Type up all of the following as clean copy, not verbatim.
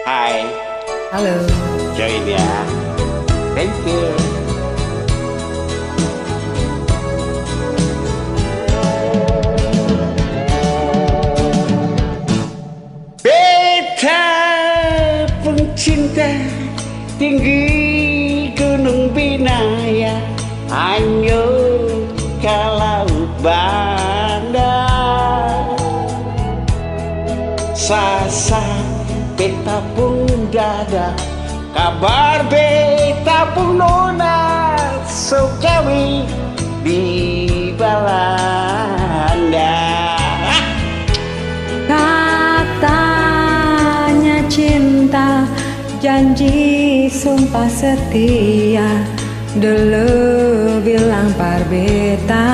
Hai. Halo. Join ya. Thank you. Beta pencinta tinggi gunung Binaya, hanya ke laut Banda. Sasa beta pun dada, kabar beta pun nona Sukawi di Belanda. Katanya cinta, janji sumpah setia, dulu bilang par beta.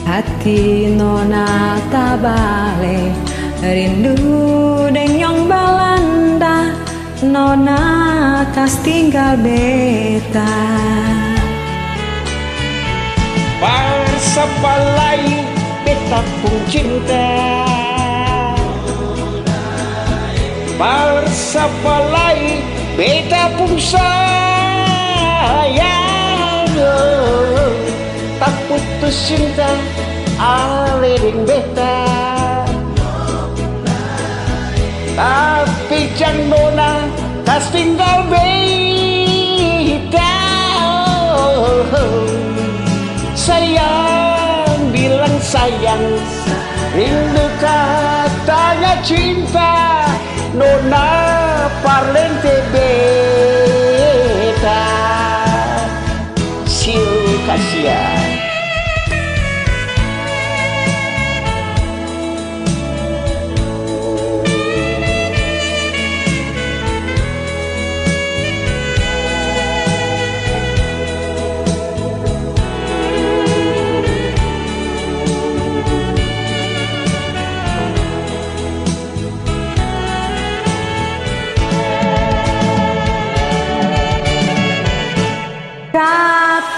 Hati nona tabale, rindu denyong Belanda, nona kas tinggal beta. Bersapalai beta pun cinta, bersapalai beta pun sayang. Tak putus cinta aliring beta, tapi jangan nona kas tinggal beta. Sayang bilang sayang, rindu katanya cinta, nona parlente beta. Siu kasihan. Katanya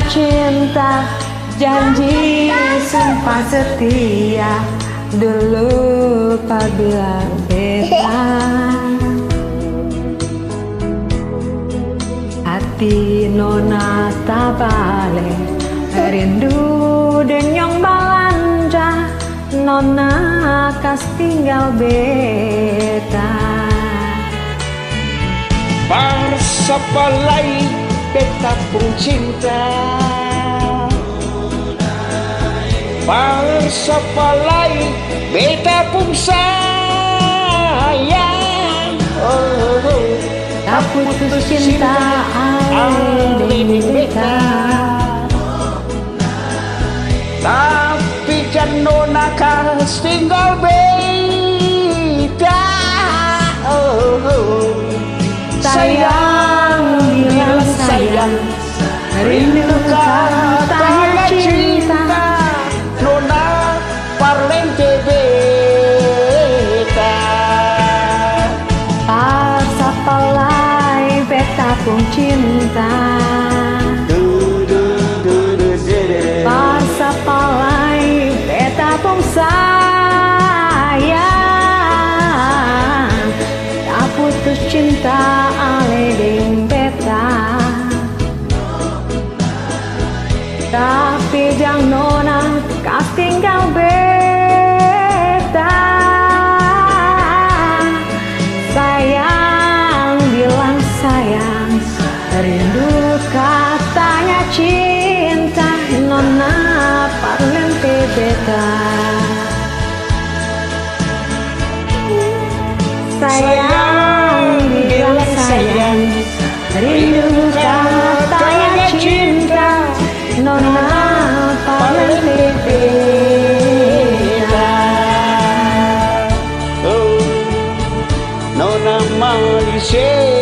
cinta, janji sumpah setia, dulu kau bilang beta. Hati nona tabale, rindu denyong Belanda, nona kas tinggal beta. Bersapalai beta pun cinta, bersapalai beta pun sayang. Tak putus cinta aliring beta, tapi jangan nona kas tinggal beta. sayang bilang sayang, rindu katanya cinta, nona parlente beta. Bersapalai beta pun cinta, bersapalai beta pun sayang, tak putus cinta aliring beta. Tapi jangan nona kas tinggal beta. Sayang bilang sayang, rindu katanya cinta, nona parlente beta. Sayang bilang sayang, rindu katanya cinta, nona parlente beta. Oh, nona Malaysia.